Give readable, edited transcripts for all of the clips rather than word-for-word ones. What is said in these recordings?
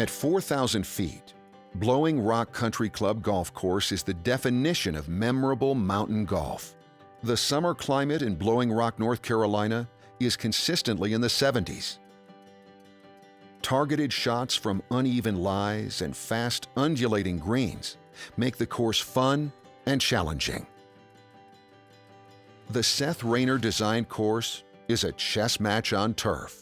At 4,000 feet, Blowing Rock Country Club Golf Course is the definition of memorable mountain golf. The summer climate in Blowing Rock, North Carolina is consistently in the 70s. Targeted shots from uneven lies and fast, undulating greens make the course fun and challenging. The Seth Rayner designed course is a chess match on turf.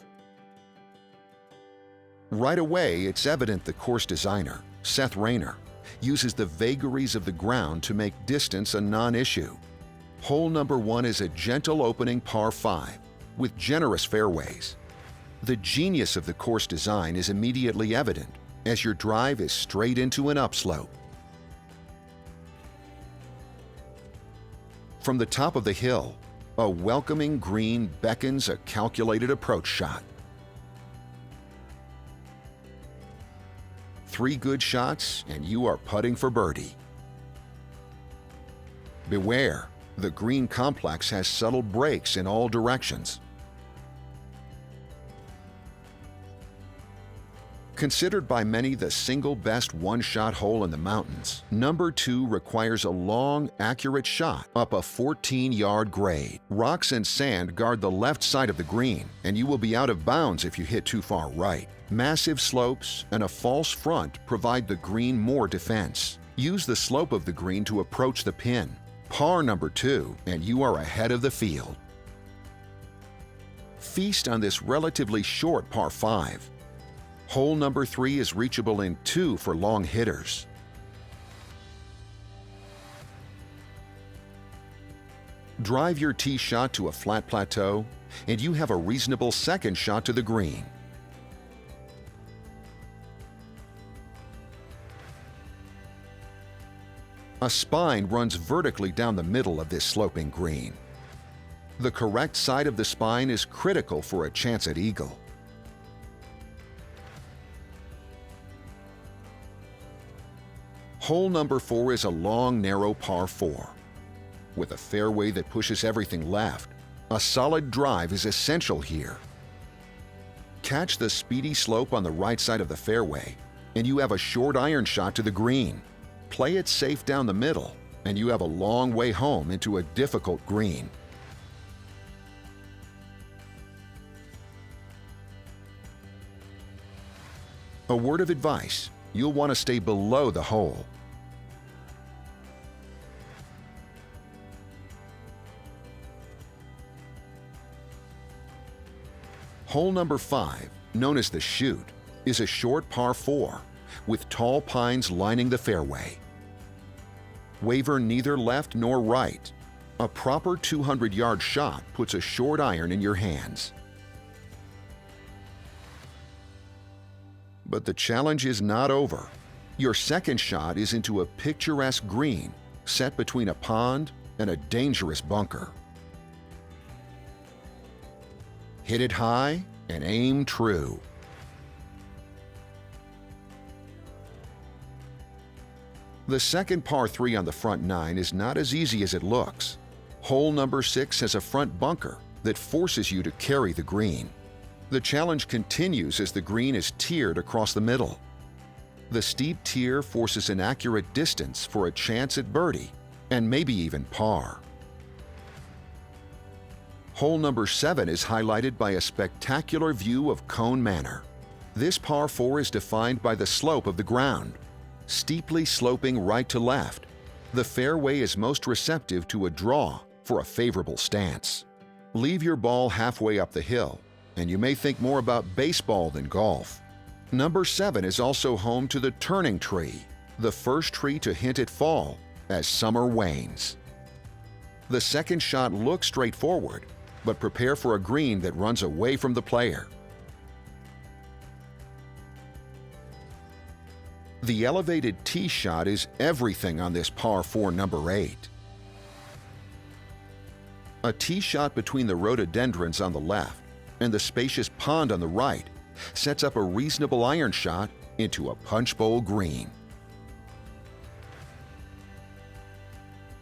Right away, it's evident the course designer, Seth Rayner, uses the vagaries of the ground to make distance a non-issue. Hole number 1 is a gentle opening par 5 with generous fairways. The genius of the course design is immediately evident as your drive is straight into an upslope. From the top of the hill, a welcoming green beckons a calculated approach shot. 3 good shots and you are putting for birdie. Beware, the green complex has subtle breaks in all directions. Considered by many the single best one-shot hole in the mountains, number 2 requires a long, accurate shot up a 14-yard grade. Rocks and sand guard the left side of the green, and you will be out of bounds if you hit too far right. Massive slopes and a false front provide the green more defense. Use the slope of the green to approach the pin. Par number 2, and you are ahead of the field. Feast on this relatively short par 5. Hole number 3 is reachable in 2 for long hitters. Drive your tee shot to a flat plateau, and you have a reasonable second shot to the green. A spine runs vertically down the middle of this sloping green. The correct side of the spine is critical for a chance at eagle. Hole number 4 is a long, narrow par 4. With a fairway that pushes everything left, a solid drive is essential here. Catch the speedy slope on the right side of the fairway, and you have a short iron shot to the green. Play it safe down the middle, and you have a long way home into a difficult green. A word of advice: you'll want to stay below the hole. Hole number 5, known as the Chute, is a short par 4 with tall pines lining the fairway. Waver neither left nor right. A proper 200-yard shot puts a short iron in your hands. But the challenge is not over. Your second shot is into a picturesque green set between a pond and a dangerous bunker. Hit it high and aim true. The second par 3 on the front 9 is not as easy as it looks. Hole number 6 has a front bunker that forces you to carry the green. The challenge continues as the green is tiered across the middle. The steep tier forces an accurate distance for a chance at birdie, and maybe even par. Hole number 7 is highlighted by a spectacular view of Cone Manor. This par 4 is defined by the slope of the ground. Steeply sloping right to left, the fairway is most receptive to a draw for a favorable stance. Leave your ball halfway up the hill, and you may think more about baseball than golf. Number 7 is also home to the Turning Tree, the first tree to hint at fall as summer wanes. The second shot looks straightforward, but prepare for a green that runs away from the player. The elevated tee shot is everything on this par 4 number 8. A tee shot between the rhododendrons on the left and the spacious pond on the right sets up a reasonable iron shot into a punch bowl green.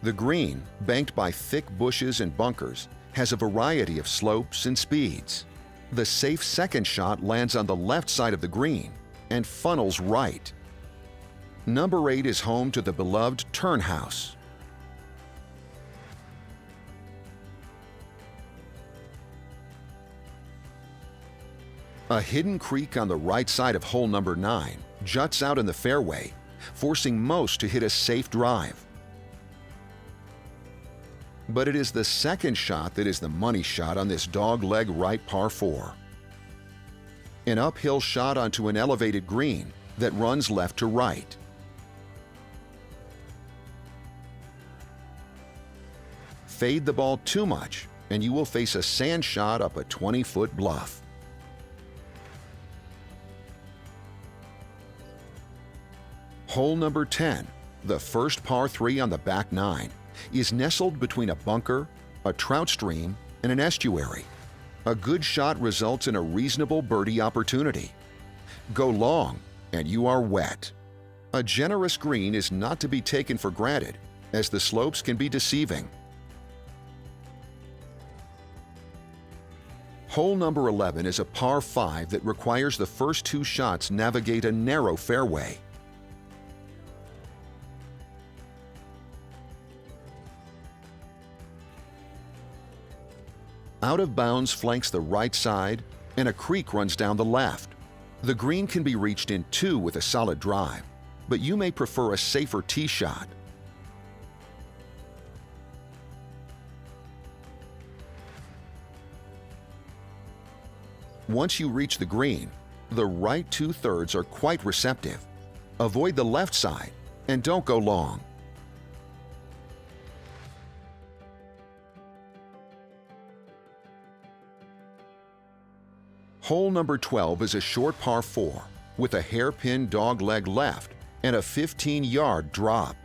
The green, banked by thick bushes and bunkers, has a variety of slopes and speeds. The safe second shot lands on the left side of the green, and funnels right. Number 8 is home to the beloved Turnhouse. A hidden creek on the right side of hole number 9 juts out in the fairway, forcing most to hit a safe drive. But it is the second shot that is the money shot on this dogleg right par 4. An uphill shot onto an elevated green that runs left to right. Fade the ball too much, and you will face a sand shot up a 20-foot bluff. Hole number 10, the first par 3 on the back 9, is nestled between a bunker, a trout stream, and an estuary. A good shot results in a reasonable birdie opportunity. Go long, and you are wet. A generous green is not to be taken for granted, as the slopes can be deceiving. Hole number 11 is a par 5 that requires the first 2 shots navigate a narrow fairway. Out of bounds flanks the right side, and a creek runs down the left. The green can be reached in 2 with a solid drive, but you may prefer a safer tee shot. Once you reach the green, the right 2/3 are quite receptive. Avoid the left side and don't go long. Hole number 12 is a short par 4 with a hairpin dogleg left and a 15-yard drop.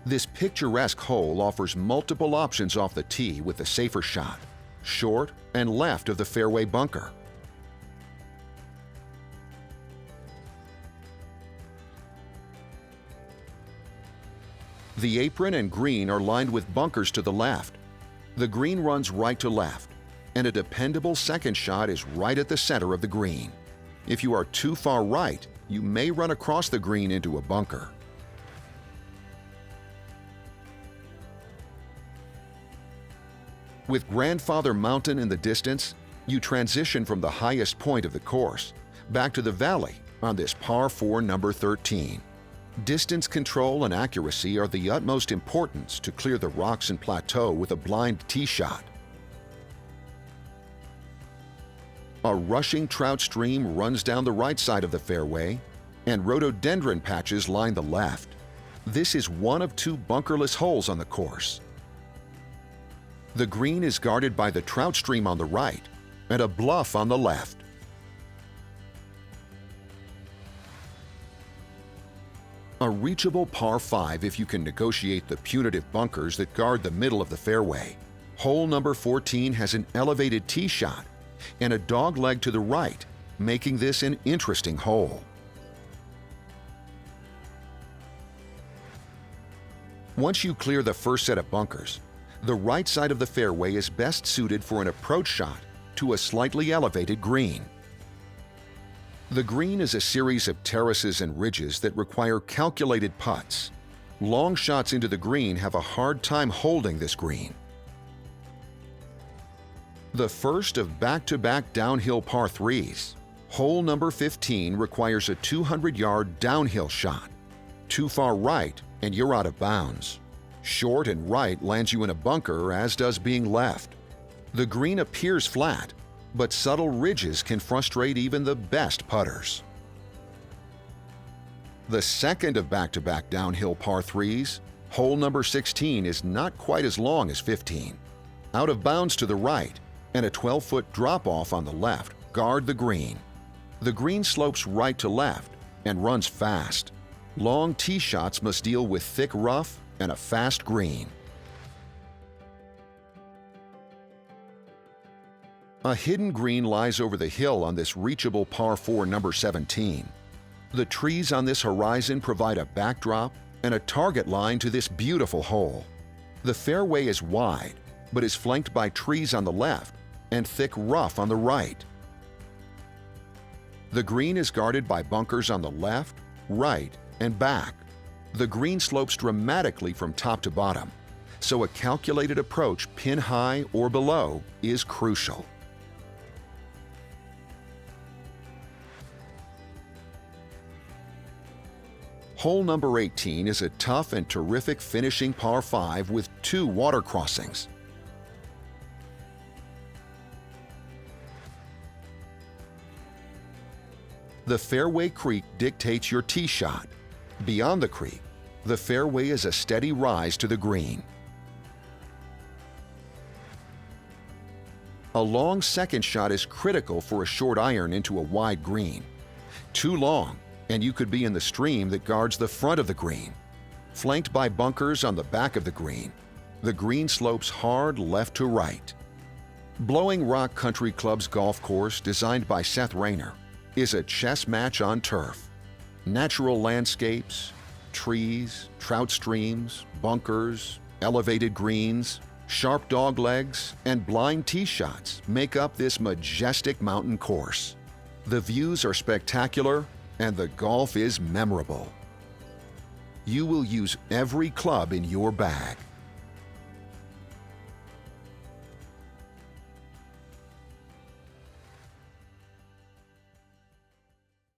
This picturesque hole offers multiple options off the tee with a safer shot, short and left of the fairway bunker. The apron and green are lined with bunkers to the left. The green runs right to left, and a dependable second shot is right at the center of the green. If you are too far right, you may run across the green into a bunker. With Grandfather Mountain in the distance, you transition from the highest point of the course back to the valley on this par 4 number 13. Distance control and accuracy are the utmost importance to clear the rocks and plateau with a blind tee shot. A rushing trout stream runs down the right side of the fairway, and rhododendron patches line the left. This is one of 2 bunkerless holes on the course. The green is guarded by the trout stream on the right and a bluff on the left. A reachable par 5 if you can negotiate the punitive bunkers that guard the middle of the fairway. Hole number 14 has an elevated tee shot and a dogleg to the right, making this an interesting hole. Once you clear the first set of bunkers, the right side of the fairway is best suited for an approach shot to a slightly elevated green. The green is a series of terraces and ridges that require calculated putts. Long shots into the green have a hard time holding this green. The first of back-to-back downhill par 3s, hole number 15 requires a 200-yard downhill shot. Too far right and you're out of bounds. Short and right lands you in a bunker, as does being left. The green appears flat, but subtle ridges can frustrate even the best putters. The second of back-to-back downhill par 3s, hole number 16 is not quite as long as 15. Out of bounds to the right, and a 12-foot drop-off on the left guard the green. The green slopes right to left and runs fast. Long tee shots must deal with thick rough and a fast green. A hidden green lies over the hill on this reachable par 4 number 17. The trees on this horizon provide a backdrop and a target line to this beautiful hole. The fairway is wide, but is flanked by trees on the left and thick rough on the right. The green is guarded by bunkers on the left, right, and back. The green slopes dramatically from top to bottom, so a calculated approach pin high or below is crucial. Hole number 18 is a tough and terrific finishing par 5 with 2 water crossings. The fairway creek dictates your tee shot. Beyond the creek, the fairway is a steady rise to the green. A long second shot is critical for a short iron into a wide green. Too long, and you could be in the stream that guards the front of the green. Flanked by bunkers on the back of the green slopes hard left to right. Blowing Rock Country Club's golf course, designed by Seth Rayner, is a chess match on turf. Natural landscapes, trees, trout streams, bunkers, elevated greens, sharp dog legs, and blind tee shots make up this majestic mountain course. The views are spectacular and the golf is memorable. You will use every club in your bag.